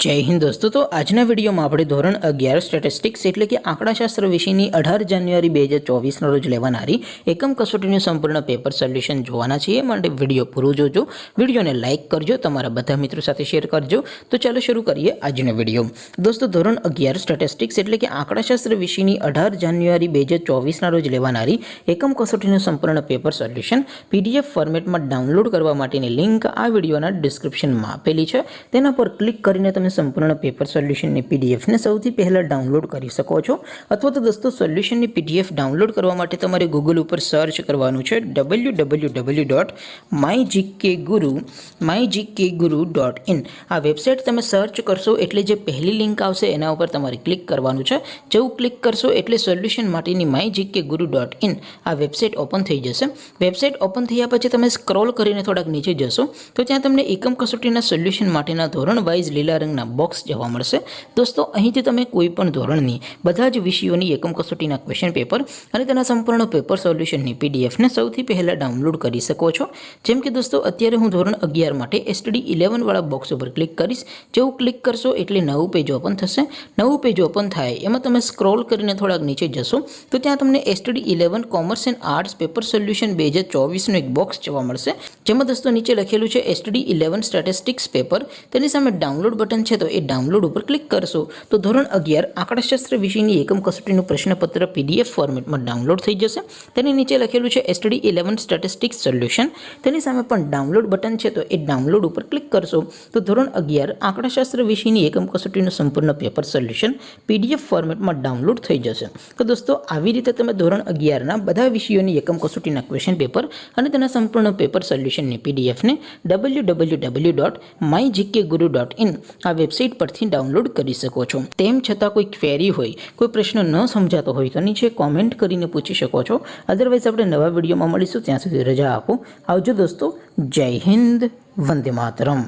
जय हिंद दोस्तों। तो आजना विडियो में આપણે ધોરણ 11 સ્ટેટિસ્ટિક્સ એટલે કે આંકડાશાસ્ત્ર વિષયની 18 જાન્યુઆરી 2024 રોજ લેવાનારી એકમ કસોટીનું સંપૂર્ણ પેપર સોલ્યુશન જોવાના છીએ। માટે વિડિયો પૂરો જોજો, વિડિયોને લાઈક કરજો, તમારા બધા મિત્રો સાથે શેર કરજો। તો ચાલો શરૂ કરીએ આજનો વિડિયો। દોસ્તો ધોરણ 11 સ્ટેટિસ્ટિક્સ એટલે કે આંકડાશાસ્ત્ર વિષયની 18 જાન્યુઆરી 2024 રોજ લેવાનારી એકમ કસોટીનું સંપૂર્ણ પેપર સોલ્યુશન PDF ફોર્મેટમાં ડાઉનલોડ કરવા માટેની લિંક આ વિડિયોના ડિસ્ક્રિપ્શનમાં આપેલી છે। તેના પર ક્લિક કરીને તમે સંપૂर्ण पेपर सोल्यूशन ने पीडीएफ ने सौथी पहला डाउनलॉड कर सको छो। अथवा तो दोस्तों सोल्यूशन ने पीडीएफ डाउनलॉड करवा माटे तमारे गूगल पर सर्च करवानुं छे www.mygkguru.in। आ वेबसाइट तमे सर्च करशो एटले जे पहली लिंक आवशे एना उपर तमारे क्लिक करवानुं छे। जेवुं क्लिक करशो एटले सोल्यूशन माटेनी mygkguru.in आ वेबसाइट ओपन थई जशे। वेबसाइट ओपन थया पछी तमे स्क्रॉल करीने थोड़ाक नीचे जशो तो त्यां तमने एकम कसोटीना सोल्यूशन माटेना धोरण वाइज लीला रंगना बॉक्स જોવા મળશે। દોસ્તો અહીંથી તમે કોઈ પણ ધોરણની બધા જ વિષયોની એકમ કસોટીના ક્વેશ્ચન પેપર અને તેના સંપૂર્ણ પેપર સોલ્યુશનની પીડીએફ ને સૌથી પહેલા ડાઉનલોડ કરી શકો છો। જેમ કે દોસ્તો અત્યારે હું ધોરણ 11 માટે STD 11 વાળા બોક્સ ઉપર ક્લિક કરીશ। જેવું ક્લિક કરશો એટલે નવું પેજ ઓપન થશે। નવું પેજ ઓપન થાય એમાં તમે સ્ક્રોલ કરીને થોડાક નીચે જશો તો ત્યાં તમને STD 11 commerce and arts paper solution 2024 નું એક બોક્સ જોવા મળશે। જેમાં દોસ્તો નીચે લખેલું છે STD 11 સ્ટેટિસ્ટિક્સ પેપર, તેની સામે ડાઉનલોડ બટન છે તો એ डाउनलॉड पर क्लिक करशो तो धोरण 11 आंकड़ाशास्त्र विषयनी एकम कसोटीनुं प्रश्नपत्र पीडीएफ फॉर्मेट में डाउनलॉड थई जशे। तेनी नीचे लखेलुं छे STD 11 स्टेटिस्टिक्स सोल्यूशन, तेनी सामे पण डाउनलॉड बटन छे तो ए डाउनलॉड पर क्लिक करशो तो धोरण 11 आंकड़ाशास्त्र विषयनी एकम कसोटीनुं संपूर्ण पेपर सोल्यूशन पीडीएफ फॉर्मेट में डाउनलॉड थई जशे। तो दोस्तों આવી રીતે તમે ધોરણ 11 ના બધા વિષયોની એકમ કસોટીના ક્વેશ્ચન પેપર અને તેના સંપૂર્ણ પેપર સોલ્યુશનની પીડીએફ ને www.mygkguru.in આ વેબસાઇટ પરથી डाउनलॉड કરી શકો છો। તેમ છતાં કોઈ ક્વેરી હોય, કોઈ પ્રશ્ન ન સમજાતો હોય તો નીચે કોમેન્ટ કરીને પૂછી શકો છો। અધરવાઇઝ આપણે નવા વિડીયોમાં મળીશું, ત્યાં સુધી રજા આપો। આવજો દોસ્તો, જય હિન્દ, વંદે માતરમ।